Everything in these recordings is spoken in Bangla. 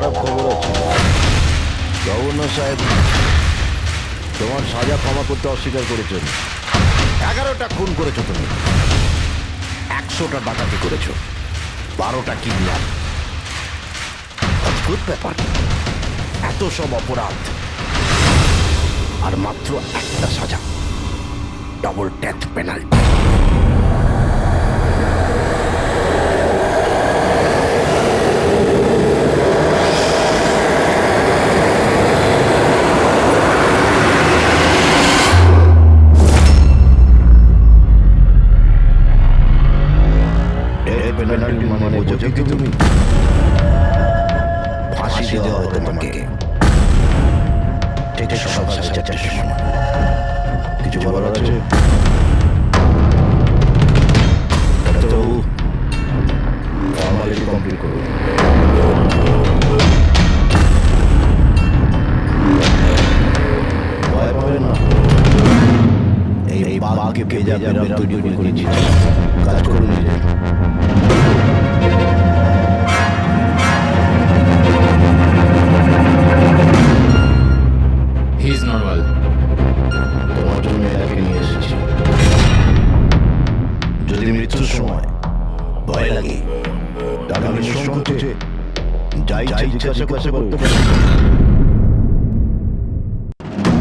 খারাপ খবর আছে। গভর্নর সাহেব তোমার সাজা ক্ষমা করতে অস্বীকার করেছেন। 11টা খুন করেছো তুমি, 100টা ডাকাতি করেছো, 12টা কিডন্যাপ। অদ্ভুত ব্যাপার, এত সব অপরাধ আর মাত্র একটা সাজা, ডবল ডেথ পেনাল্টি। মানে বোঝো কি তুমি? ফাঁসি দেওয়া হবে তোমাকে ঠিক সকাল 4:30টার সময়। কিছু বলার আছে? ডাক্তারবাবু, ফর্মালিটি কমপ্লিট করুন। ভয় পাবেন না, এই বাঘকে ভেজা বেরাম তৈরি করেছি, কাজ করুন নিজে। He is normal. তোমার জন্য এটাকে নিয়ে এসেছি। যদি মৃত্যুর সময় ভয় লাগে তাহলে নিঃসংকোচে যাই জিজ্ঞাসা করতে পারো।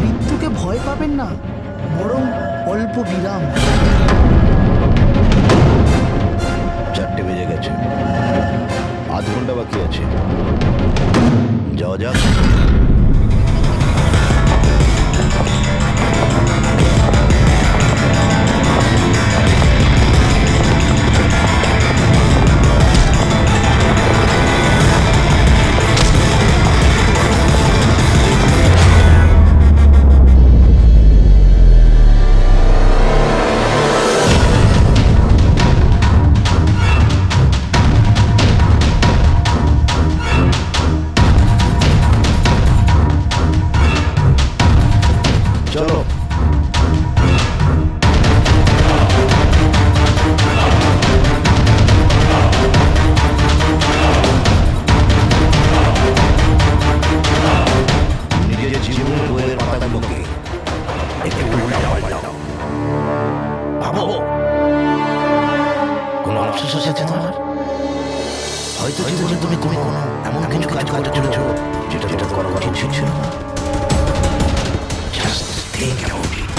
মৃত্যুকে ভয় পাবেন না, বরং অল্প বিরাম। 4টে বেজে গেছে, আধ ঘন্টা বাকি আছে, যাওয়া যাক। চলো। নিজের জীবনের বইয়ের পাতাগুলোকে একটু উল্টা পাল্টাও। ভাবো, কোনো আফসোস আছে তোমার? হয়তো জীবনে তুমি কোনো এমন কিছু কাজ করতে চলেছো যেটা করা উচিত ছিল না। Just think about it.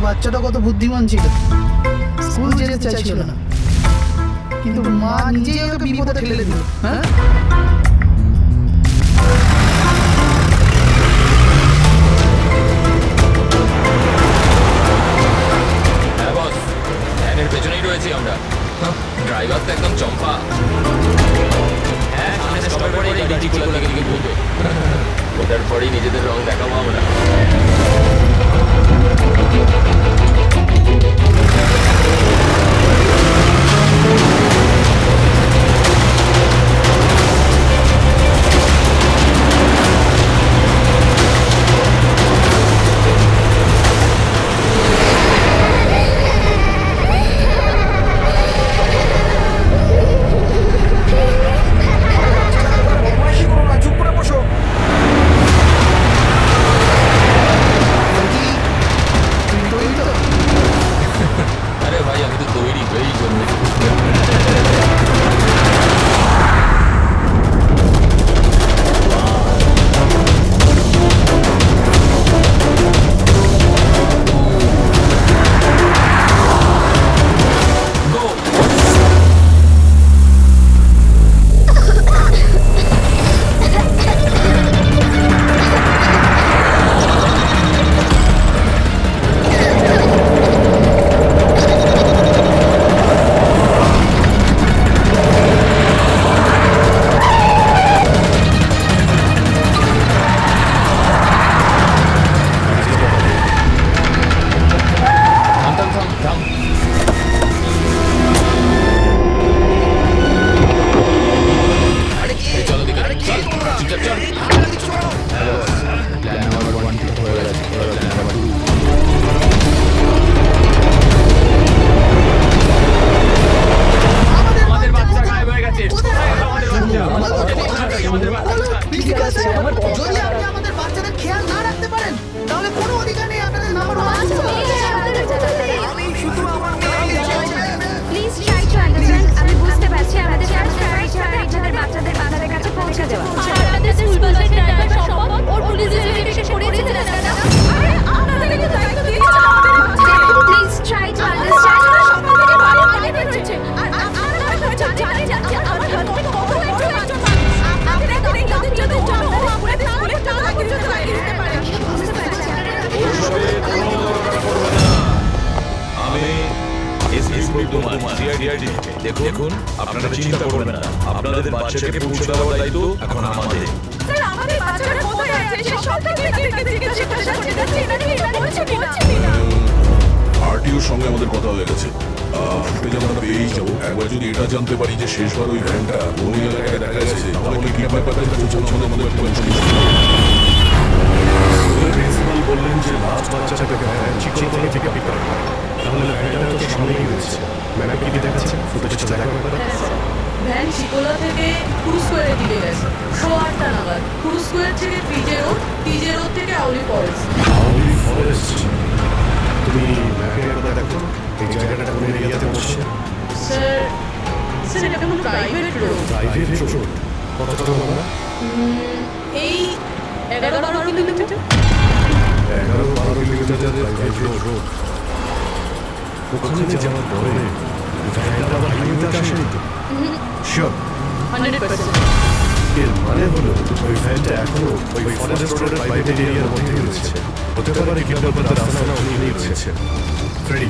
বাচ্চাটা কত বুদ্ধিমান ছিল, স্কুল যেতে চাইছিল না, কিন্তু মা নিজেই ওকে বিপদে ঠেলে দিল। হ্যাঁ, বস, ভ্যানের পেছনেই রয়েছি আমরা। ড্রাইভার তো একদম চম্পা। হ্যাঁ, স্টপের পরেই গাড়ি চিকুলার দিকে ঘুরবে। ওটার পরেই নিজেদের রং দেখাবো আমরা। তুই বর্ধমান সিআইডি দেখুন আপনারা চিন্তা করবেন না আপনাদের বাচ্চাকে পৌঁছে দেওয়ার দায়িত্ব এখন আমাদের স্যার আমাদের বাচ্চারা কোথায় আছে সেসব থেকে জিজ্ঞাসা করতে যাচ্ছি এটা কি বলছি না আরটিওর সঙ্গে আমাদের কথা হয়ে গেছে ফুটেজ আমরা পেয়েই যাবো। একবার যদি এটা জানতে পারি যে শেষবার ওই ভ্যানটা কোন এলাকায় দেখা গেছে তাহলে কি ব্যাপারটা পৌঁছানো আমাদের প্রিন্সিপাল বললেন যে লাস্ট বাচ্চাটাকে ভ্যান চিকলতলা থেকে পিক আপ করে তাহলে ভ্যানটা তো সামনেই রয়েছে ম্যাম কি দেখাচ্ছে ফুটেজটা দেখার ব্যাপারে ভ্যান চিকোলা থেকে ক্রুজ স্কোয়ারের দিকে গেছে 8:30 নাগাদ ক্রুজ স্কোয়ার থেকে পিজে রোড থেকে আউলি ফরেস্ট আউলি ফরেস্ট তুমি ম্যাপে কথা দেখো এই জায়গাটা কোন এরিয়াতে পড়ছে স্যার এটা কোনো প্রাইভেট রোড প্রাইভেট রোড কতটা লম্বা এই 11-12 কিলোমিটার 11-12 কিলোমিটারের প্রাইভেট রোড ওখানে যাওয়ার পরে ভ্যানটা আবার হাইওয়েতে আসেনি তো শিওর 100% এর মানে হলো ওই ভ্যানটা এখনো ওই ফরেস্ট রোডের প্রাইভেট এরিয়ার মধ্যে রয়েছে হতে পারে কিডন্যাপারদের রাস্তা উনি নিয়েছে ফ্রেডি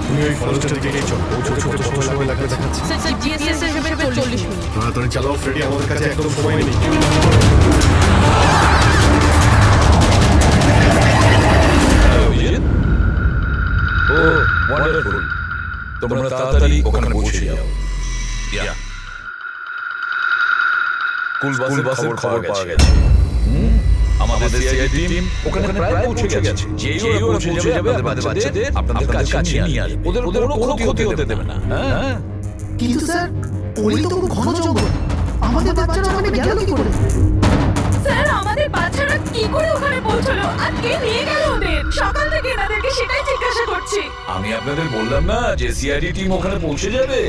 তুমি ওই ফরেস্টের দিকে চল ছোট ছোট সময় লাগবে দেখাচ্ছে স্যার জিএসএস হিসেবে 40 মিনিট তাড়াতাড়ি চালাও ফ্রেডি আমাদের কাছে একদম সময় নেই ও ওয়ান্ডারফুল তোমরা তাড়াতাড়ি ওখানে পৌঁছে যাও স্কুল বাসের খবর পাওয়া গেছে আমাদের সিআইডি টিম ওখানে প্রায় পৌঁছে গেছে যেই ওরা পৌঁছে যাবে আপনাদের বাচ্চাদের আপনাদের কাছে নিয়ে আসবে ওদের কোনো ক্ষতি হতে দেবে না হ্যাঁ কিন্তু স্যার ওই তো খুব ঘন জঙ্গল আমাদের বাচ্চারা ওখানে গেল কি করে স্যার আমাদের বাচ্চারা কি করে ওখানে পৌঁছলো আর কে নিয়ে গেল ওদের সকাল থেকে এনাদেরকে সেটাই জিজ্ঞাসা করছি আমি আপনাদের বললাম না যে সিআইডি টিম ওখানে পৌঁছে যাবে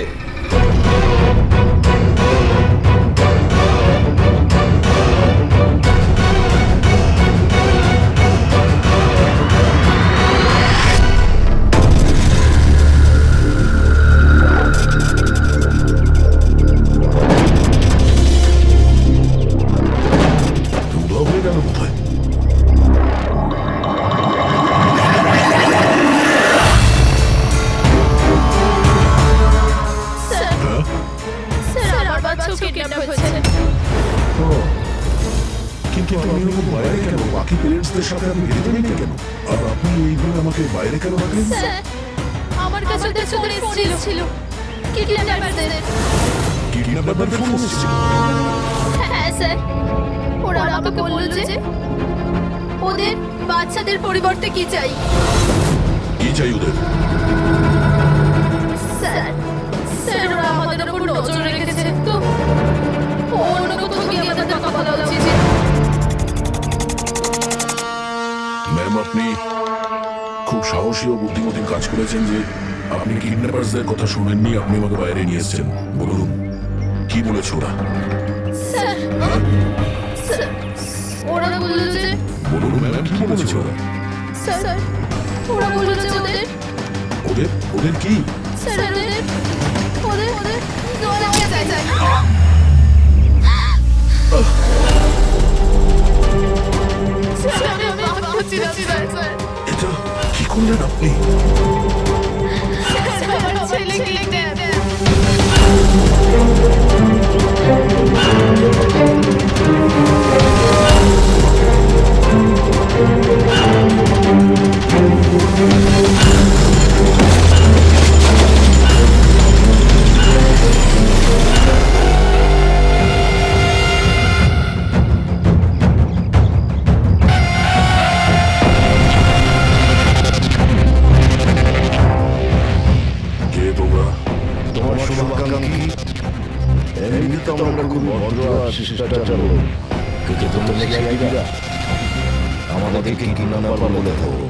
স্যার আমার বাচ্চাও কিডন্যাপ হয়েছে কিন্তু আমি ওকে বাইরে কেন বাকি প্যারেন্টসদের সাথে আমি ভেতরে নেই কেন আর আপনি এইভাবে আমাকে বাইরে কেন রাখলেন স্যার আমার কাছে ওদের ফোন এসেছিল কিডন্যাপারদের কিডন্যাপারদের ফোন এসেছিল হ্যাঁ স্যার ওরা আমাকে বলল যে ওদের বাচ্চাদের পরিবর্তে কি চাই কি চাই ওদের স্যার স্যার ওরা আমাদের উপর নজর রেখেছে তো অন্য কোথাও গিয়ে আমাদের কথা বলা উচিত ম্যাম আপনি খুব সাহসী ও বুদ্ধিমতীর কাজ করেছেন যে আপনি কিডন্যাপারসদের কথা শুনেননি আপনি আমাকে বাইরে নিয়ে এসেছেন বলুন কি বলেছে ওরা স্যার স্যার ওরা বলল যে বলুন ম্যাম কি বলেছে ওরা স্যার ওরা বলল যে ওদের ওদের ওদের কি স্যার ওদের ওদের ওদের দোলা চাই স্যার আমি ভাবছি না স্যার এটা কি করলেন আপনি আমার ছেলে কিডন্যাপ কে তোমরা তোমার শুভাকাঙ্ক্ষী এমনি তো আমরা খুব ভদ্র আর শিষ্টাচার লোক কিন্তু তোমরা সিআইডিরা আমাদেরকে কিডন্যাপার বলে থাকো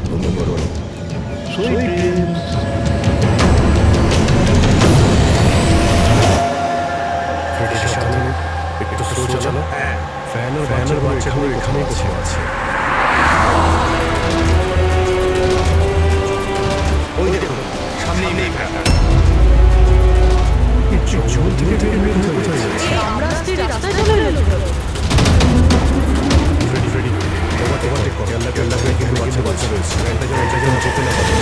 তুমি বলো সুইট ফ্রেডির সাথে একটু স্লো চালাও ফ্যানের বাচ্চাগুলো এখানেই বসে আছে ওই দেখো সামনেই নেই ভ্যানটা জঙ্গল থেকে বের হয়ে কোথায় যাচ্ছে আমরা আসছি রাস্তায় চলে এলো ফ্রেডি তোমার কেল্লা কিন্তু বাচ্চা রয়েছে এটা যেন যেতে না পারে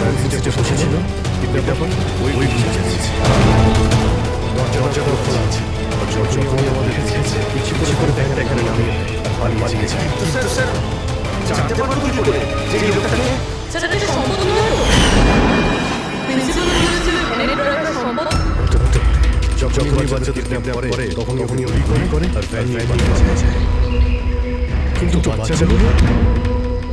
ড্রাইভিং সিটে বসেছিল কিডন্যাপার ওই বুঝে যাচ্ছে দরজা খোলা আছে যখনই আমাদের দেখেছে পিছু করে ব্যাগটা এখানে নামিয়ে আর পালিয়ে গেছে স্যার এটা সম্পদ নয় তো? প্রিন্সিপাল বলেছিলেন ভ্যানের ড্রাইভার সম্পদ। যখনই বাচ্চাদের কিডন্যাপ করে তখনই ওই করে আর ভ্যান নিয়ে পালিয়ে যায়। কিন্তু বাচ্চাগুলো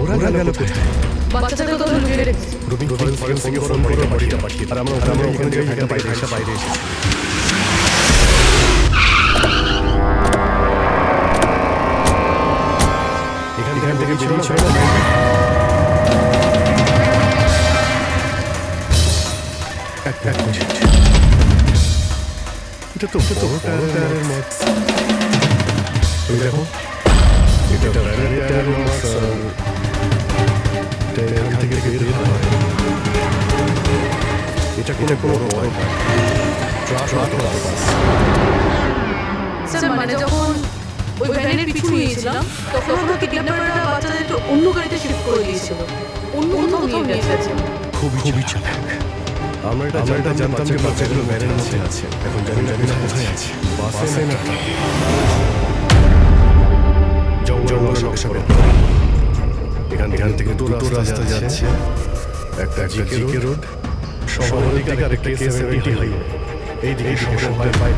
ওরা গেল কোথায়? বাচ্চাদের কথা লুকিয়ে রেখেছে। রবি ফরেন্সিকে ফোন করে বাড়িটা পাঠিয়ে আর আমরা ওখান থেকে বাইরে এসেছি। এখান থেকে বেরিয়ে ছিল এক মিনিট। এটা তো টায়ারের মত। তুমি দেখো এটা টায়ারের মত। এখান থেকে বের হয় এটা কোনো বড় ট্রাক স্যার মানে যখন ওই ভ্যানের পিছু নিয়েছিলাম তখন আমরা কিডন্যাপাররা বাচ্চাদেরকে অন্য গাড়িতে শিফট করে দিয়েছিল, অন্য কোথাও নিয়ে গেছে। খুবই চালাক। আমরা এটা জানতাম যে বাচ্চাগুলো ভ্যানের মধ্যে আছে। এখন জানি না কোথায় আছে, বাসে না জঙ্গলের নকশা বের করে। এখান থেকে দুটো রাস্তা যাচ্ছে, একটা জিকে রোড শহরের দিকে আর একটা K70 হাইওয়ে। এইদিকে শহর পাই।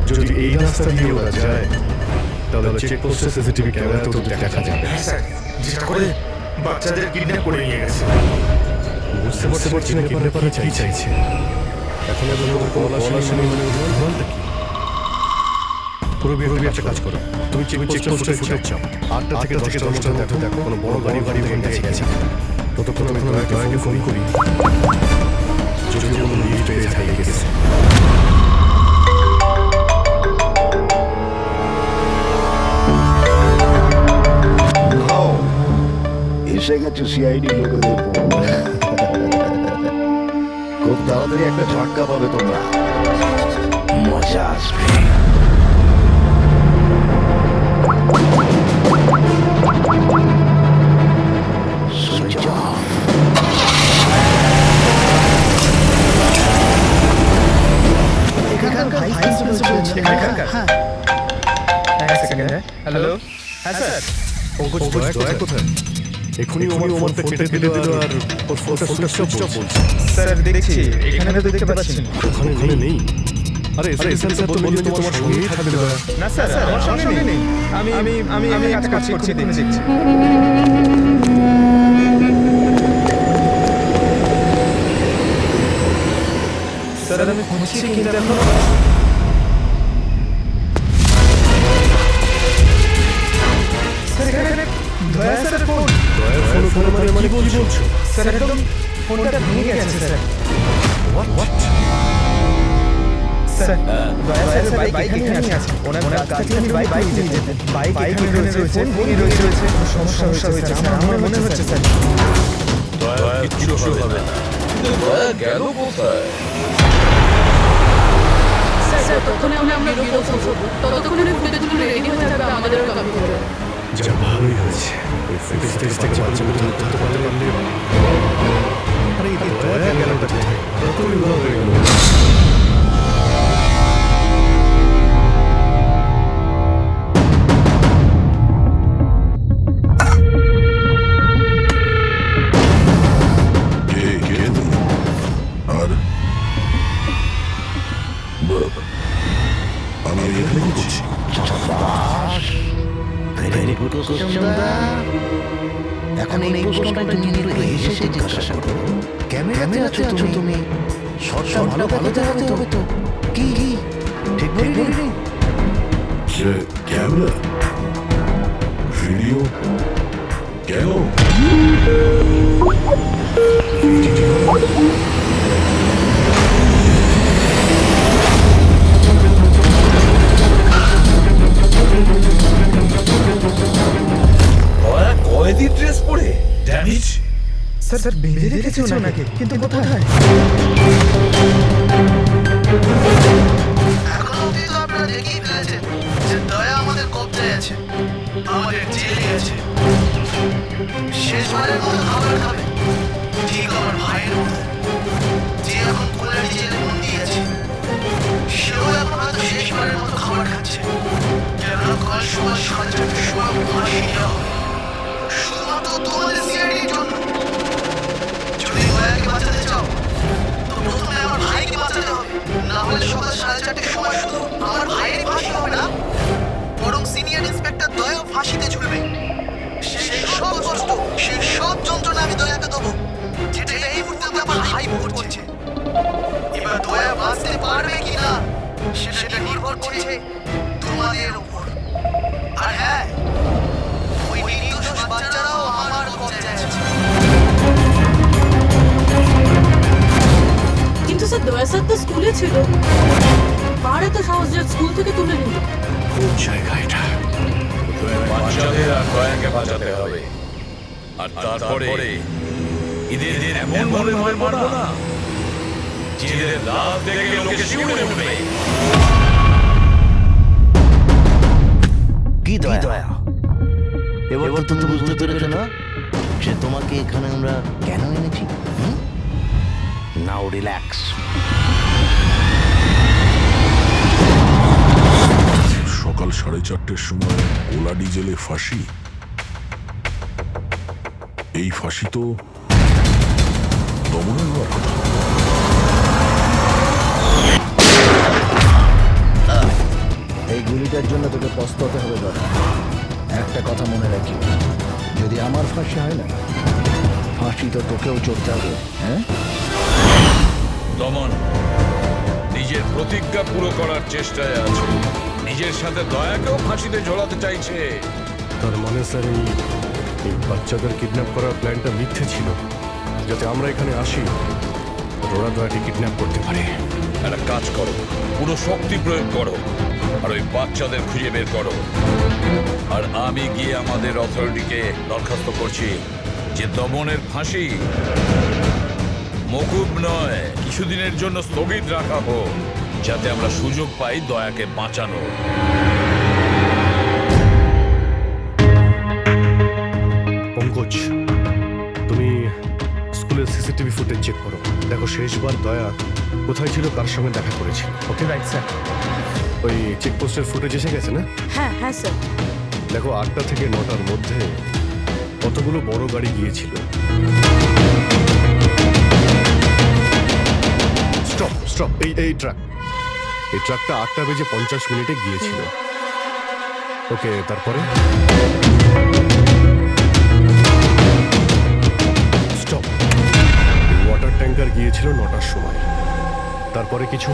যদি এই রাস্তা দিয়ে ওরা যায় তাহলে চেকপোস্টের সিসিটিভি ক্যামেরাতে ওদের দেখা যাবে। যেটা করে বাচ্চাদের কিডন্যাপ করে নিয়ে গেছে। বুঝতে পারছি না কিডন্যাপাররা কি চাইছে। এখন ওদের কলা শুনে বলতে কি পুরো একটা কাজ করো, তুমি চেকপোস্টের ফুটেজ চাও। 8টা থেকে 10টার মধ্যে দেখো কোনো বড় গাড়ি গেছে। ততক্ষণ আমি দয়াকে ফোন করি যদি কোনো লিড পেয়ে যাই গেছে। এসে গেছে সিআইডি লোকেদের খুব তাড়াতাড়ি একটা ঝটকা পাবে তোমরা, মজা আসবে। হ্যালো, হ্যাঁ স্যার। দয়া কোথায়? এখনই ওমরকে কেটে দিল আর ওর ফোনটা সুইচ অফ বলছে। স্যার দেখছি, এখানে তো দেখতে পাচ্ছি না। ওখানে নেই। আরে এসএসএন স্যার তো বললেন যে তোমার সঙ্গেই থাকবে। না স্যার, আমার সঙ্গে নেই। আমি কাজ করছি, দেখছি। স্যার আমি খুঁজছি কিন্তু এখন স্যার এখানে দয়া স্যার ফোন। দয়ার ফোন ওখানে মানে কি বলছো? স্যার একদম ফোনটা ভেঙে গেছে স্যার। হোয়াট? স্যার দয়া স্যার বাইক এখানেই আছে। ওনার কাছ থেকে আমি বাইক নিয়ে যেতেন। বাইক এখানে রয়েছে, ফোন রয়েছে। সমস্যা হয়েছে স্যার, আমার মনে হচ্ছে স্যার। দয়া কিচ্ছু হবে না। দয়া গেল কোথায়? স্যার ততক্ষণে আমরা বিরো পৌঁছবো, ততক্ষণে ফুটেজগুলো রেডি হয়ে যাবে আমাদের কম্পিউটারে। যা ভালোই হয়েছে। ওই ফুটেজ থেকে বাচ্চাগুলো ধরতে পারলে। আরে এই দয়া গেল কোথায়? ততক্ষণই উড়া হয়ে গেল। এখন এই প্রশ্নটা তুমি এসে জিজ্ঞাসা করো, ক্যামেরাতে আছো তুমি, শর্টটা ভালো দেখাতে হবে তো। কি ঠিক বলি? ক্যামেরা ভিডিও কেন? কয়েদি ড্রেস পরে ড্যামেজ। স্যার বেঁধে রেখেছে ওনাকে, কিন্তু কোথায়? এখন অবধি তো আপনারা দেখেই ফেলেছেন যে দয়া আমাদের কবজায় আছে, আমাদের জেলে আছে। শেষবারের মতো খাবার খাবে, ঠিক আমার ভাইয়ের মতো, যে এখন কোলারি জেলে বন্দি আছে। সেও এখন হয়তো শেষবারের মতো খাবার খাচ্ছে। কেননা কাল সকাল 4:30টার সময় ফাঁসি দেওয়া হবে, শুধুমাত্র তোমাদের সিআইডির জন্য। যদি দয়াকে বাঁচাতে চাও তো প্রথমে আমার ভাইকে বাঁচাতে হবে, না হলে সকাল 4:30টার সময় শুধু আমার ভাইয়ের ফাঁসি হবে না, বরং সিনিয়র ইন্সপেক্টর দয়াও ফাঁসিতে ঝুলবে। সেই সব কষ্ট, সেই সব যন্ত্রণা আমি দয়াকে দেবো, যেটা এই মুহূর্তে আমার ভাই ভোগ করছে। এবার দয়া বাঁচতে পারবে কিনা সেটা নির্ভর করছে তোমাদের উপর। আর হ্যাঁ, ওই নির্দোষ বাচ্চারাও আমার কবজায় আছে। কিন্তু স্যার দয়া স্যার তো স্কুলে ছিল, পারে তো সাহস যে স্কুল থেকে তুলে নিল। কোন জায়গা এটা? বাচ্চাদের আর দয়াকে বাঁচাতে হবে। আর তারপরে ঈদের দিন এমন ভাবে মারবো না যে এদের লাভ দেখে লোকে শিউরে উঠবে। কি দয়া? এবার তো তুমি বুঝতে পেরেছো না যে তোমাকে এখানে আমরা কেন এনেছি? নাও রিল্যাক্স। সকাল 4:30টার সময় কোলাডি জেলে ফাঁসি। এই ফাঁসি তো দমনের হওয়ার কথা। এই গুলিটার জন্য তোকে পস্তাতে হবে দাদা। একটা কথা মনে রাখি, যদি আমার ফাঁসি হয় না, ফাঁসি তো তোকেও চড়তে হবে। হ্যাঁ দমন নিজের প্রতিজ্ঞা পুরো করার চেষ্টায় আছে, নিজের সাথে দয়াকেও ফাঁসিতে ঝোলাতে চাইছে। তার মানে স্যার এই বাচ্চাদের কিডন্যাপ করার প্ল্যানটা মিথ্যে ছিল, যাতে আমরা এখানে আসি আর ওরা দয়াকে কিডন্যাপ করতে পারে। একটা কাজ করো, পুরো শক্তি প্রয়োগ করো আর ওই বাচ্চাদের খুঁজে বের করো। আর আমি গিয়ে আমাদের অথরিটিকে দরখাস্ত করছি যে দমনের ফাঁসি মকুব নয়, কিছুদিনের জন্য স্থগিত রাখা হোক, যাতে আমরা সুযোগ পাই দয়াকে বাঁচানো। পঙ্কজ, তুমি স্কুলের সিসিটিভি ফুটেজ চেক করো, দেখো শেষবার দয়া কোথায় ছিল, কার সঙ্গে দেখা করেছিল। Okay right sir. ওই চেকপোস্টের ফুটেজ এসে গেছে না? হ্যাঁ হ্যাঁ স্যার। দেখো 8টা থেকে 9টার মধ্যে কতগুলো বড় গাড়ি গিয়েছিল। স্টপ স্টপ, এই ট্রাকটা 8টা বেজে 50 মিনিটে গিয়েছিল। ওকে, তারপরে স্টপ, ওয়াটার ট্যাঙ্কার গিয়েছিল 9টার সময়। তারপরে কিছু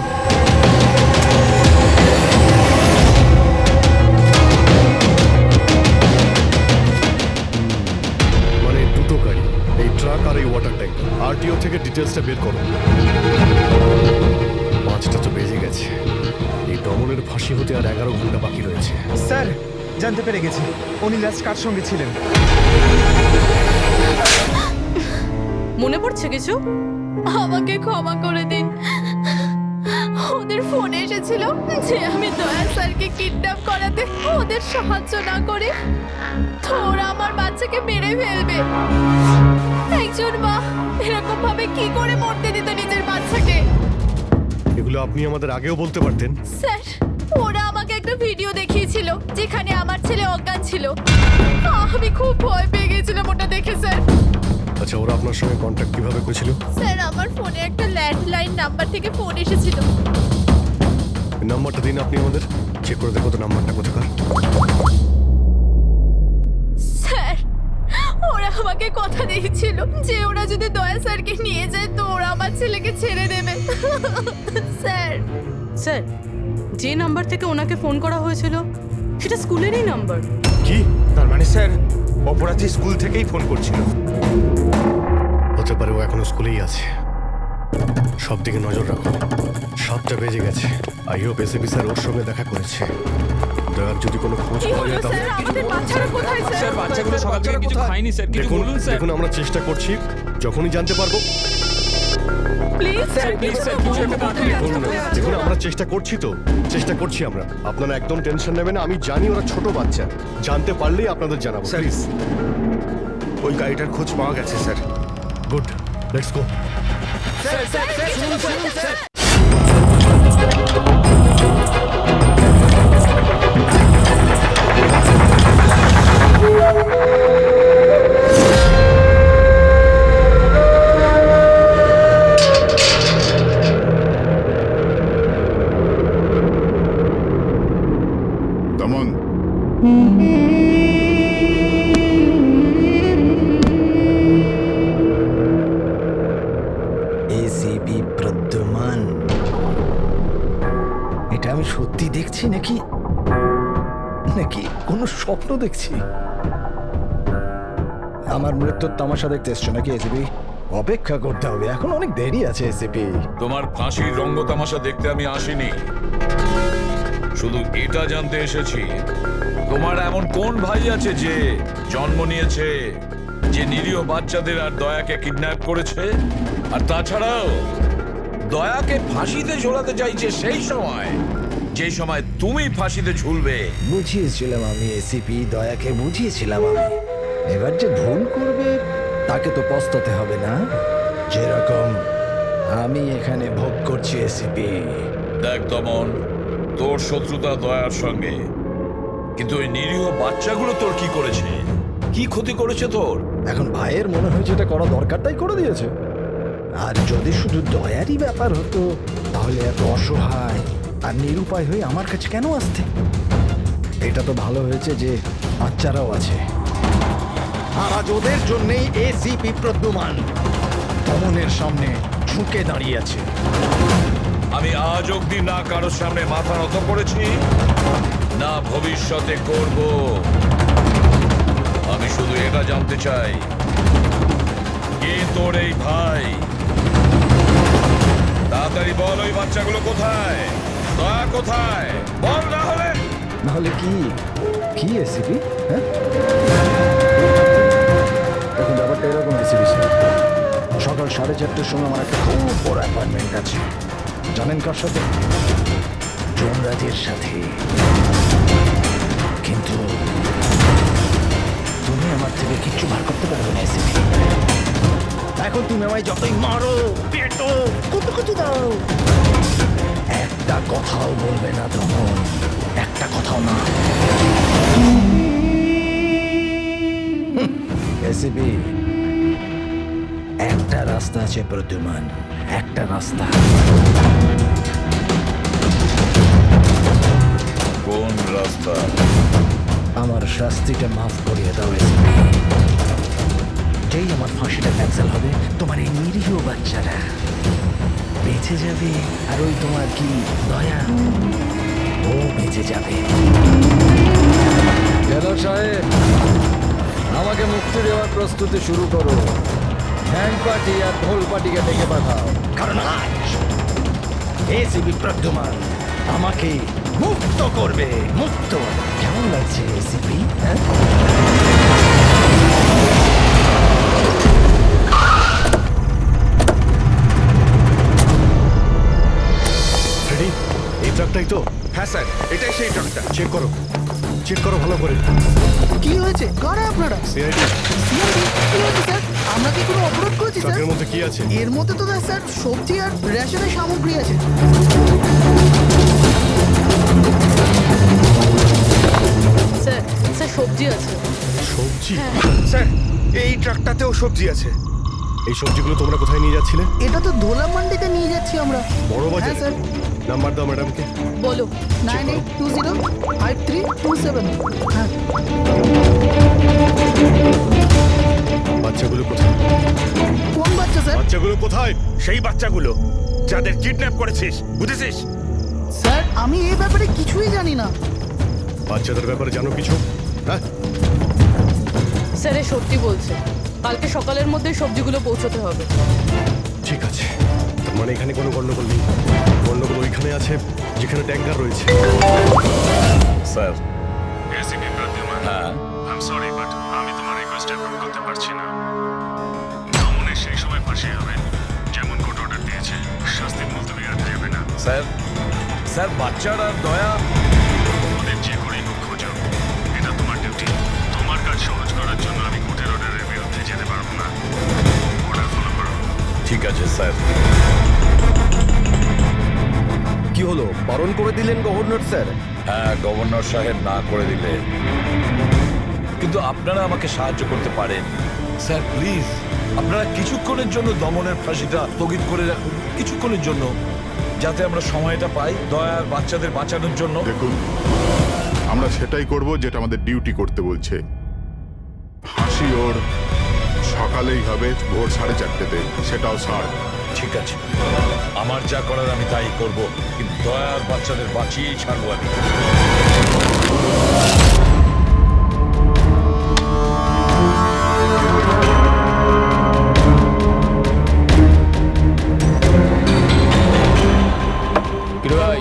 মানে দুটো গাড়ি, এই ট্রাক আর এই ওয়াটার ট্যাঙ্কার। আরটিও থেকে ডিটেলসটা বের করো। 5টা তো বেজে গেছে, এই দমনের ফাঁসি হতে আর 11 ঘন্টা বাকি রয়েছে। স্যার জানতে পেরে গেছি উনি লাস্ট কার সঙ্গে ছিলেন। মনে পড়ছে কিছু? আমাকে ক্ষমা করে দিন। ওদের ফোন এসেছিল যে আমি দয়া স্যারকে কিডন্যাপ করাতে ওদের সাহায্য না করে তো ওরা আমার বাচ্চাকে মেরে ফেলবে। একজন মা এরকম ভাবে কি করে মরতে দিত নিজের বাচ্চাকে? এগুলো আপনি আমাদের আগেও বলতে পারতেন। স্যার, ওরা আমাকে একটা ভিডিও দেখিয়েছিল যেখানে আমার ছেলে অজ্ঞান ছিল। আমি খুব ভয় পেয়ে গেছিলাম ওটা দেখে স্যার। আচ্ছা, ওরা আপনার সঙ্গে কন্ট্যাক্ট কিভাবে করেছিল? স্যার, আমার ফোনে একটা ল্যান্ডলাইন নাম্বার থেকে ফোন এসেছিল। নাম্বারটা দিন আপনি আমাদের, চেক করে দেখো তো নাম্বারটা কোথাকার। স্যার, ওরা আমাকে কথা দিয়েছিল যে ওরা যদি দয়া স্যারকে নিয়ে যায় তো ওরা আমার ছেলেকে ছেড়ে দেবে। স্যার স্যার, যে নাম্বার থেকে ওনাকে ফোন করা হয়েছিল সেটা স্কুলেরই নাম্বার। কি তার মানে স্যার অপরাধী স্কুল থেকেই ফোন করছিল? হতে পারে ও এখনো স্কুলেই আছে। সব দিকে নজর রাখো। 7টা বেজে গেছে। আই হোপ এসএপি স্যার ওর সঙ্গে দেখা করেছে। দয়ার যদি কোনো খোঁজ কি পাওয়া হলো যায় তাহলে স্যার? আমাদের বাচ্চারা কোথায় স্যার? বাচ্চাগুলো সকাল থেকে কিছু খায়নি স্যার, কিছু দেখুন বলুন স্যার। দেখুন আমরা চেষ্টা করছি, যখনই জানতে পারবো। প্লিজ স্যার, প্লিজ স্যার, কিছু একটা দেখুন, দেখুন আমরা চেষ্টা করছি আমরা। আপনারা একদম টেনশন নেবেন না, আমি জানি ওরা ছোট বাচ্চা, জানতে পারলেই আপনাদের জানাবো। Sir, please. ওই গাড়িটার খোঁজ পাওয়া গেছে স্যার। Good, let's go. দমন, এসিপি প্রদ্যুমান, এটা আমি সত্যি দেখছি নাকি নাকি কোনো স্বপ্ন দেখছি? আমার মৃত্যুর তামাশা দেখতে এসছো নাকি এসিপি? অপেক্ষা করতে হবে, এখন অনেক দেরি আছে এসিপি। তোমার ফাঁসির রঙ্গতামাশা দেখতে আমি আসিনি, শুধু এটা জানতে এসেছি তোমার এমন কোন ভাই আছে যে জন্ম নিয়েছে, যে নিরীহ বাচ্চাদের আর দয়াকে কিডন্যাপ করেছে, আর তাছাড়াও দয়াকে ফাঁসিতে ঝোলাতে চাইছে সেই সময় যে সময় তুমি ফাঁসিতে ঝুলবে। বুঝিয়েছিলাম আমি এসিপি, দয়াকে বুঝিয়েছিলাম আমি। এবার যে ভুল করবে তাকে তো পস্তাতে হবে না, যেরকম আমি এখানে ভোগ করছি এসিপি। দেখ দমন, তোর শত্রুতা দয়ার সঙ্গে, কিন্তু ওই নিরীহ বাচ্চাগুলো তোর কি করেছে, কি ক্ষতি করেছে তোর? এখন ভাইয়ের মনে হয়েছে এটা করা দরকার তাই করে দিয়েছে। আর যদি শুধু দয়ারই ব্যাপার হতো তাহলে এত অসহায় আর নিরুপায় হয়ে আমার কাছে কেন আসতে? এটা তো ভালো হয়েছে যে বাচ্চারাও আছে, আর আজ ওদের জন্যই এসিপি প্রদ্যুমান দমনের সামনে ঝুঁকে দাঁড়িয়ে আছে। আমি আজ অব্দি না কারোর সামনে মাথা নত করেছি, না ভবিষ্যতে করব। আমি শুধু এটা জানতে চাই, কে তোর এই ভাই? তাড়াতাড়ি বল, ওই বাচ্চাগুলো কোথায়? দয়া কোথায়? বল, না হলে কি কি এসিপি? হ্যাঁ, এখন ব্যাপারটা এরকম এসিপি স্যার, সকাল 4:30টার সময় আমার একটা খুব বড় অ্যাপয়েন্টমেন্ট আছে। জানেন কার সাথে? যমরাজের সাথে। কিন্তু তুমি আমার থেকে কিচ্ছু বার করতে পারবে না এসিপি। এখন তুমি আমায় যতই মারো, পেটো, কত দাও, একটা কথাও বলবে না দমন, একটা কথাও না। এসিপি, একটা রাস্তা আছে প্রদ্যুমান, একটা রাস্তা। কোন রাস্তা? আমার শাস্তিটা মাফ করিয়ে দাও এসিপি। যেই আমার ফাঁসিটা ক্যান্সেল হবে, তোমার এই নিরীহ বাচ্চারা বেঁচে যাবে, আর ওই তোমার কি দয়া, ও বেঁচে যাবে। জেলার সাহেব, আমাকে মুক্তি দেওয়ার প্রস্তুতি শুরু করো। ব্যান্ড পার্টি আর ঢোল পার্টিকে ডেকে পাঠাও, কারণ আজ এসিপি প্রদ্যুমান আমাকে মুক্ত করবে। মুক্ত কেমন লাগছে এসিপি? হ্যাঁ, ফ্রেডি, এই ট্রাকটাই তো? হ্যাঁ স্যার, এটাই সেই ট্রাকটা। চেক করো ভালো করে। কি হয়েছে? কারা আপনারা? সিআইডি। সিআইডি? কি হয়েছে স্যার? আমরা কি কোনো অপরাধ করেছি স্যার? ট্রাকের মধ্যে কি আছে? এর মধ্যে তো স্যার সবজি আর রেশনের সামগ্রী আছে। স্যার স্যার সবজি আছে। সবজি? স্যার, এই ট্রাকটাতেও সবজি আছে। এই সবজিগুলো তোমরা কোথায় নিয়ে যাচ্ছিলে? এটা তো ধোলা মান্ডিতে নিয়ে যাচ্ছি আমরা। বড় বাজার? হ্যাঁ স্যার। নাম্বার দাও ম্যাডামকে। বলো। 98205327। হ্যাঁ। বাচ্চাগুলো কোথায়? কোন বাচ্চা স্যার? বাচ্চাগুলো কোথায়? সেই বাচ্চাগুলো যাদের কিডন্যাপ করেছিস, বুঝেছিস? স্যার, আমি এই ব্যাপারে কিছুই জানি না। বাচ্চাদের ব্যাপারে জানো কিছু? হ্যাঁ, স্যার এ সত্যি বলছে, কালকে সকালের মধ্যে সবজিগুলো পৌঁছতে হবে। ঠিক আছে। তার মানে এখানে কোনো গন্ডগোল নেই। গন্ডগোল ওইখানে আছে যেখানে ট্যাঙ্কার রয়েছে। স্যার। এসিপি প্রদ্যুমান, হ্যাঁ, আই এম সরি বাট আমি তোমার রিকোয়েস্ট অ্যাপ্রুভ করতে পারছি না। দমনের সেই সময় ফাঁসি হবে যেমন কোর্ট অর্ডার দিয়েছে, শাস্তি মুলতবি রাখা যাবে না। স্যার বাচ্চারা দয়া ওদের যে করেই হোক খোঁজো, এটা তোমার ডিউটি। তোমার কাজ সহজ করার জন্য আমি কোর্টের অর্ডারের বিরুদ্ধে যেতে পারবো না। অর্ডার ফলো করো। ঠিক আছে স্যার। কি হলো, বারণ করে দিলেন গভর্নর স্যার? হ্যাঁ, গভর্নর সাহেব না করে দিলে, কিন্তু আপনারা আমাকে সাহায্য করতে পারেন স্যার। প্লিজ আপনারা কিছুক্ষণের জন্য দমনের ফাঁসিটা স্থগিত করে রাখুন, কিছুক্ষণের জন্য, যাতে আমরা সময়টা পাই দয়ার বাচ্চাদের বাঁচানোর জন্য। দেখুন, আমরা সেটাই করব যেটা আমাদের ডিউটি করতে বলছে। ফাঁসি ওর সকালেই হবে, ভোর 4:30-তে, সেটাও ছাড়। ঠিক আছে, আমার যা করার আমি তাই করব, কিন্তু দয়ার বাচ্চাদের বাঁচিয়েই ছাড়বো আমি। কিরে ভাই,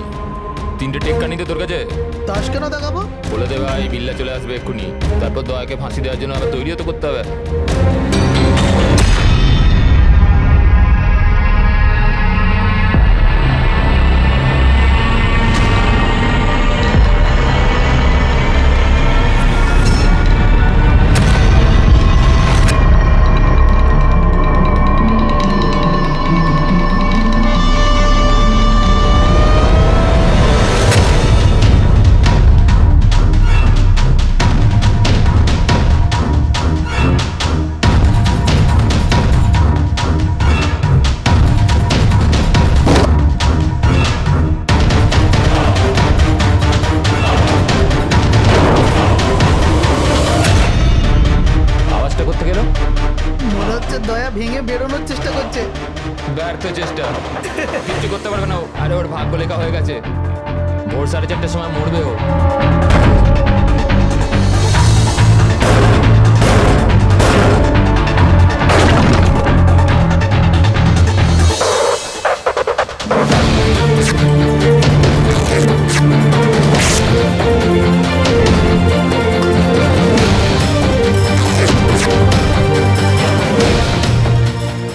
3টে টেক্কা নিতে তোর কাছে? তাস কেন দেখাবো? বলে দে ভাই, বিল্লা চলে আসবে এক্ষুনি। তারপর দয়াকে ফাঁসি দেওয়ার জন্য আবার তৈরিও তো করতে হবে। আওয়াজটা করতে গেল, মনে হচ্ছে দয়া ভেঙে বেরোনোর চেষ্টা করছে। ব্যর্থ চেষ্টা, কিচ্ছু করতে পারবে না ও। আরে ওর ভাগ্য লেখা হয়ে গেছে, ভোর 4:30-টার সময় মরবে ও।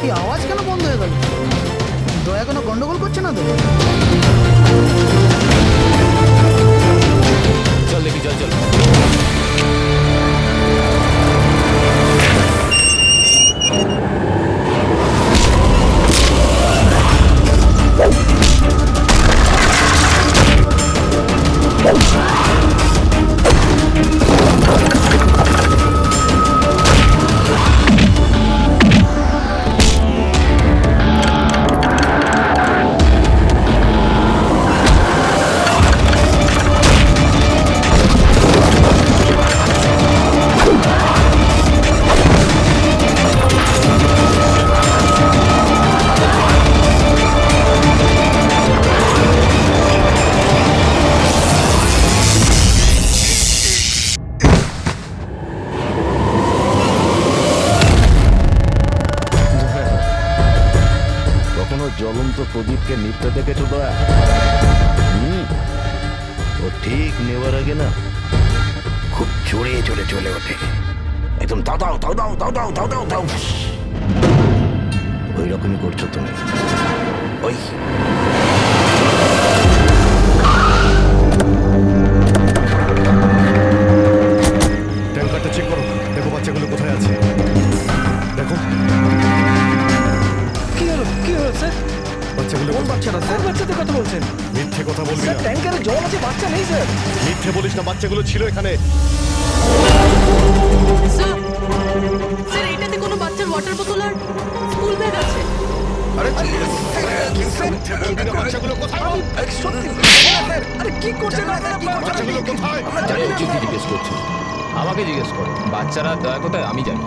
এই আওয়াজ কেন বন্ধ হয়ে গেল? দয়া কোনো গন্ডগোল করছে না তো? চল দেখি, চল চল। কখনো জ্বলন্ত প্রদীপকে নিত্যে দেখেছো দয়া? ও ঠিক নেওয়ার আগে না খুব জোরে জোরে চলে ওঠে, একদম দাও দাও দাও দাও দাও দাও দাও দাও দাও। ওই রকমই করছো তুমি। ওই ট্যাঙ্কারটা চেক করো, দেখো বাচ্চাগুলো কোথায় আছে। দেখো কি হলো স্যার? বাচ্চাগুলো কোন বাচ্চারা স্যার? বাচ্চাদের কথা বলছেন? মিথ্যে কথা বলবি স্যার না, ট্যাঙ্কারে জল আছে, বাচ্চা নেই স্যার। মিথ্যে বলিস না, বাচ্চাগুলো ছিল এখানে। স্যার, স্যার এটাতে কোনো বাচ্চার ওয়াটার বোতল আর স্কুল ব্যাগ আছে। আরে মিথ্যে বলবি না, বাচ্চাগুলো কোথায়? সত্যি স্যার, আরে কি করছেন আপনারা? বাচ্চাগুলো কোথায়? জানি না, কি জিজ্ঞেস করছি? আমাকে জিজ্ঞেস করো, বাচ্চারা দয়া কোথায় আমি জানি।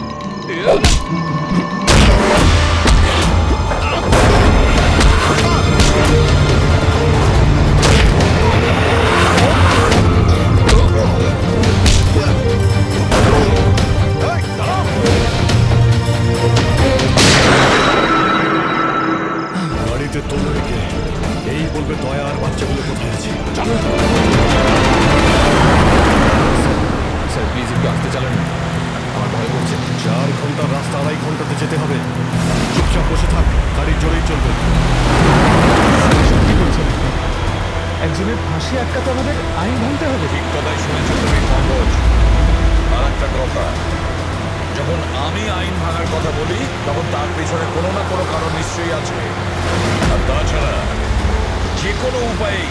গাড়িতে তোলো রেখে এই বলবে দয়া আর বাচ্চাগুলো কোথায় আছে। স্যার প্লিজ একটু আসতে চালান না, আমার ভয় করছে। 4 ঘন্টার রাস্তা 2.5 ঘন্টাতে যেতে হবে। চুপচাপ বসে থাক, গাড়ির জোরেই চলবে। একজনের ফাঁসি আটকাতে আমাদের আইন ভাঙতে হবে। ঠিক কথাই শুনেছো তুমি পঙ্কজ। আর একটা কথা, যখন আমি আইন ভাঙার কথা বলি তখন তার পেছনে কোনো না কোনো কারণ নিশ্চয়ই আছে। আর তাছাড়া যে কোনো উপায়েই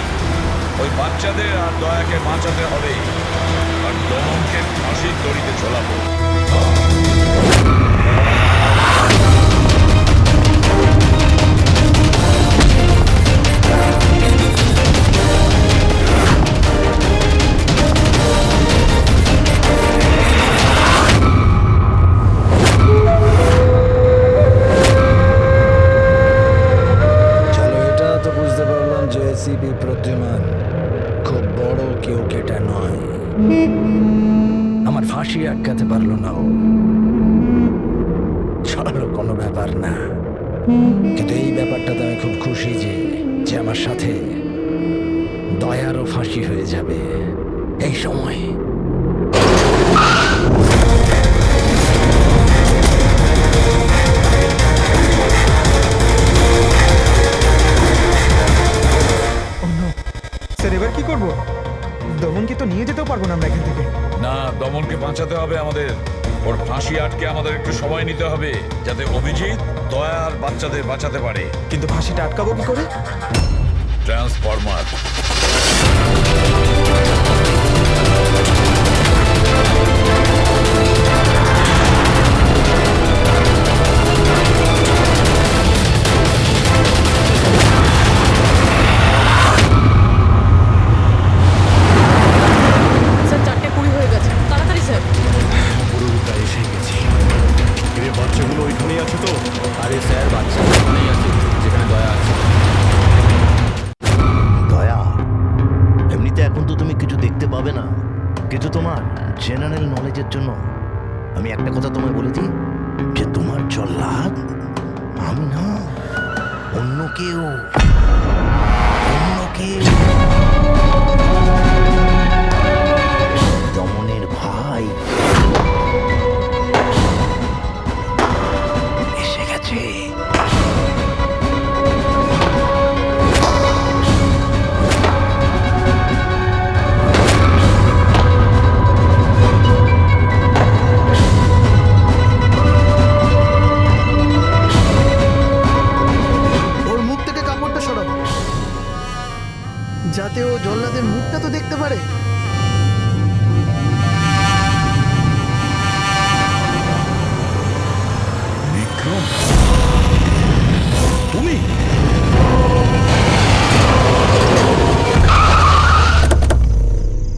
ওই বাচ্চাদের আর দয়াকে বাঁচাতে হবে, আর দমনকে ফাঁসির দড়িতে ঝোলাবো। চলো, এটা তো বুঝতে পারলাম যে এসিপি প্রদ্যুমান খুব বড় কেউ কেটা নয়। আমার ফাঁসি আটকাতে পারলো না ও। চলো, কোনো ব্যাপার না। কিন্তু এই ব্যাপারটাতে আমি খুব খুশি যে আমার সাথে দয়ারও ফাঁসি হয়ে যাবে এই সময়। স্যার এবার কি করব? দমনকে তো নিয়ে যেতেও পারবো না আমরা এখান থেকে। না, দমনকে বাঁচাতে হবে আমাদের। ওর ফাঁসি আটকে আমাদের একটু সময় নিতে হবে, যাতে অভিজিৎ দয়া আর বাচ্চাদের বাঁচাতে পারে। কিন্তু ফাঁসিটা আটকাবো কি করে? ট্রান্সফরমার। স্যার 4:20 হয়ে গেছে, তাড়াতাড়ি স্যার। পুরোটা এসে গেছি। এর বাচ্চাগুলো ওইখানেই আছে তো? আরে স্যার, বাচ্চা ওখানেই আছে যেখানে দয়া আছে। দয়া, এমনিতে এখন তো তুমি কিছু দেখতে পাবে না, কিন্তু তোমার জেনারেল নলেজের জন্য আমি একটা কথা তোমায় বলে দিই, যে তোমার জল্লাদ আমি না, অন্য কেউ। দমনের ভাই এসে গেছে। ওর মুখ থেকে কাপড়টা সরাও, যাতে ও জল্লাদের মুখটা তো দেখতে পারে। বিক্রম, তুমি?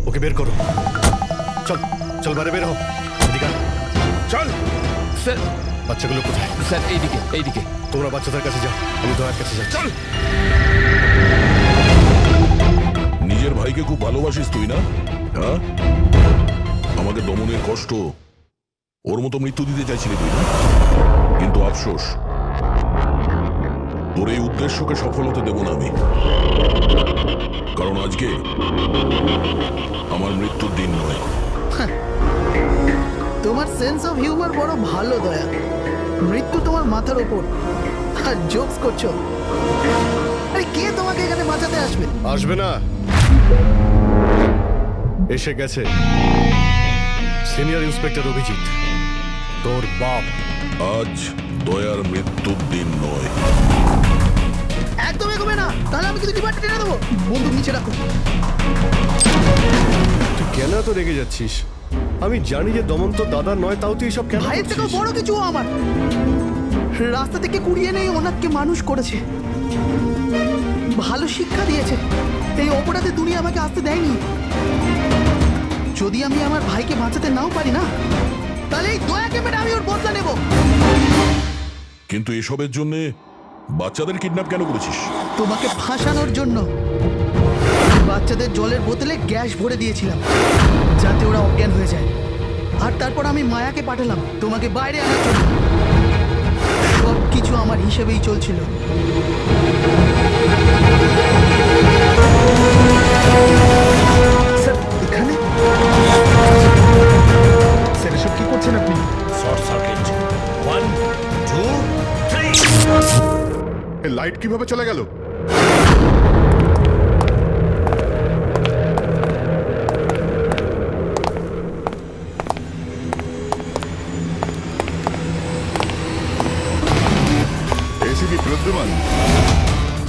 ওকে বের করো। চল চল, বাইরে বের হও। এদিকে আয়। চল। স্যার, বাচ্চাগুলো কোথায়? স্যার এইদিকে এইদিকে। তোমরা বাচ্চাদের কাছে যাও, আমি দয়ার কাছে যাই। চল। নিজের ভাইকে খুব ভালোবাসিস তুই না? হ্যাঁ, আমাকে দমনের কষ্ট ওর মতো মৃত্যু দিতে চাইছিলি তুই না? কিন্তু আফসোস, তোর এই উদ্দেশ্যকে সফল হতে দেব না আমি। কারণ আজকে আমার মৃত্যুর দিন নয়। তোমার সেন্স অফ হিউমার বড় ভালো দয়া। মৃত্যু তোমার মাথার ওপর আর জোকস করছো। আরে কে তোমাকে এখানে বাঁচাতে আসবে? আসবে না, এসে গেছে সিনিয়র ইন্সপেক্টর অভিজিৎ, তোর বাপ। আজ দয়ার মৃত্যুর দিন নয়। একদম এগোবে না, তাহলে আমি কিন্তু ডিপার্টমেন্টে টেনে দেবো। বন্দুক নিচে রাখো। তুই কেন এত রেগে যাচ্ছিস? আমি জানি যে দমন তো দাদা নয়, তাও তুই এসব কেন ভাইয়ের থেকেও করছিস? বড় কিছু ও আমার। রাস্তা থেকে কুড়িয়ে নেই ওনাকে মানুষ করেছে, ভালো শিক্ষা দিয়েছে। এই অপরাধে দুনিয়া আমাকে আসতে দেয়নি। যদি আমি আমার ভাইকে বাঁচাতে নাও পারি না, তাহলে এই দয়াকে মেরে আমি ওর বদলা নেব। কিন্তু এসবের জন্য বাচ্চাদের কিডন্যাপ কেন করেছিস? তোমাকে ফাঁসানোর জন্য। বাচ্চাদের জলের বোতলে গ্যাস ভরে দিয়েছিলাম, যাতে ওরা অজ্ঞান হয়ে যায়। আর তারপর আমি মায়াকে পাঠালাম তোমাকে বাইরে আনার জন্য। সব কিছু আমার হিসেবেই চলছিল। স্যার এখানে? স্যার এসব কি করছেন আপনি? Short circuit. 1 2 3। এই লাইট কিভাবে চলে গেল?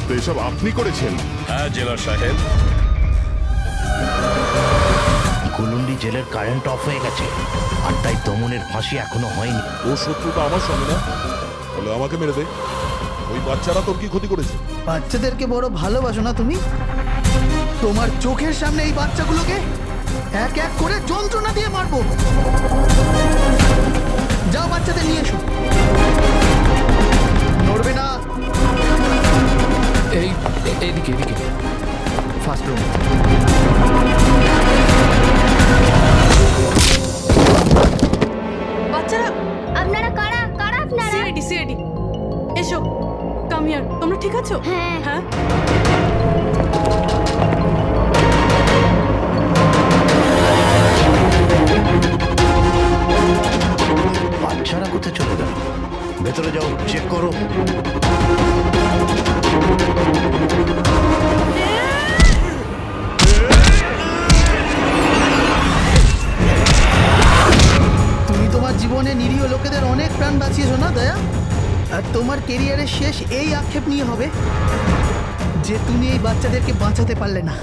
তো এসব আপনি করেছেন? হ্যাঁ জেলার সাহেব। গুলুন্ডি জেলের কারেন্ট অফ হয়ে গেছে, আর তাই দমনের ফাঁসি এখনো হয়নি। ও শত্রুটা আমার সঙ্গে না, বলে আমাকে মেরে দে। ওই বাচ্চারা তোর কি ক্ষতি করেছে? বাচ্চাদেরকে বড় ভালোবাসো না তুমি? তোমার চোখের সামনে এই বাচ্চাগুলোকে এক এক করে যন্ত্রণা দিয়ে মারবো। যাও বাচ্চাদের নিয়ে এসো। নড়বে না। এইদিকে ফার্স্ট রুম। বাচ্চারা, আপনারা কারা কারা আপনারা? সিআইডি এসো, কাম হিয়ার। তোমরা ঠিক আছো? হ্যাঁ। হ্যাঁ। বাচ্চারা কোথায় চলে গেল? ভেতরে যাও, চেক করো। তুমি তোমার জীবনে নিরীহ লোকেদের অনেক প্রাণ বাঁচিয়েছো না দয়া? আর তোমার কেরিয়ারের শেষ এই আক্ষেপ নিয়ে হবে যে তুমি এই বাচ্চাদেরকে বাঁচাতে পারলে না।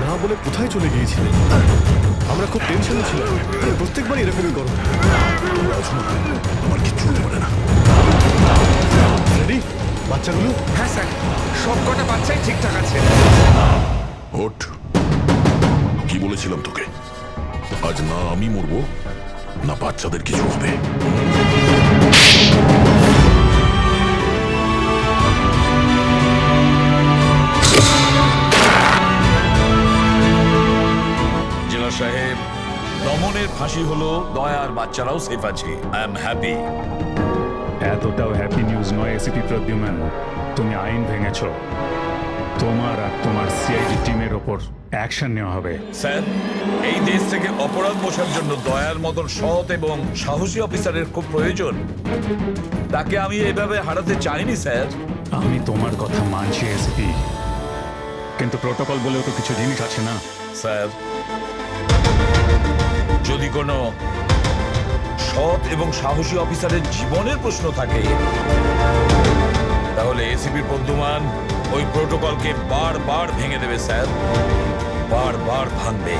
না বলে কোথায় চলে গিয়েছিলেন? আমরা খুব টেনশনে ছিলাম। প্রত্যেকবার এরকমই করো। আমার কিচ্ছু হতে পারে না। রেডি? বাচ্চাগুলো? হ্যাঁ স্যার, সব কটা বাচ্চাই ঠিকঠাক আছে। ওঠ। কি বলেছিলাম তোকে? আজ না আমি মরবো, না বাচ্চাদের কিছু হবে। জেলা সাহেব, দমনের ফাঁসি হলো, দয়ার বাচ্চারাও সেফ আছে। I am happy. এতটাও হ্যাপি নিউজ নয় এসিপি প্রদ্যুম্ন। তুমি আইন ভেঙেছ। তোমার আর তোমার সিআইডি টিমের ওপর অ্যাকশন নেওয়া হবে। স্যার, এই দেশ থেকে অপরাধ মোছার জন্য দয়ার মতন সৎ এবং সাহসী অফিসারের খুব প্রয়োজন। তাকে আমি এভাবে হারাতে চাইনি স্যার। আমি তোমার কথা মানছি এসিপি, কিন্তু প্রোটোকল বলেও তো কিছু জিনিস আছে না? স্যার, যদি কোনো সৎ এবং সাহসী অফিসারের জীবনের প্রশ্ন থাকে, তাহলে এসিপি প্রদ্যুম্ন ওই প্রোটোকলকে বারবার ভেঙে দেবে স্যার, বারবার ভাঙবে।